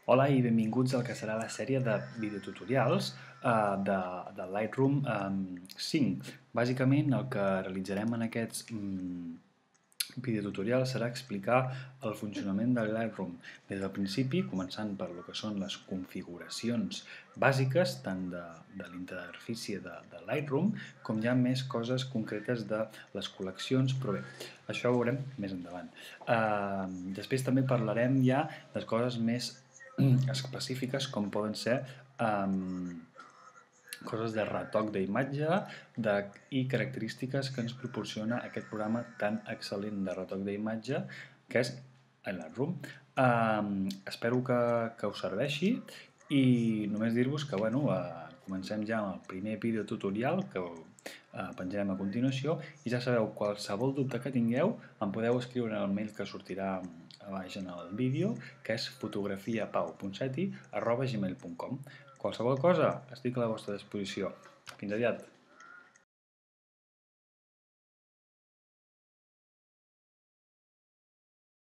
Hola i benvinguts al que serà la sèrie de videotutorials de Lightroom 5. Bàsicament el que realitzarem en aquests videotutorials serà explicar el funcionament del Lightroom des del principi, començant per lo que són les configuracions bàsiques tant de l'interfície de Lightroom com ja més coses concretes de les col·leccions, però bé, això ho veurem més endavant. Després també parlarem ja de coses més específiques com poden ser coses de retoc d'imatge i característiques que ens proporciona aquest programa tan excel·lent de retoc d'imatge que és Lightroom. Espero que us serveixi i només dir-vos que comencem ja amb el primer videotutorial que penjarem a continuació i ja sabeu, qualsevol dubte que tingueu em podeu escriure en el mail que sortirà a baix en el vídeo, que és fotografiapau.seti@gmail.com. Qualsevol cosa, estic a la vostra disposició. Fins aviat!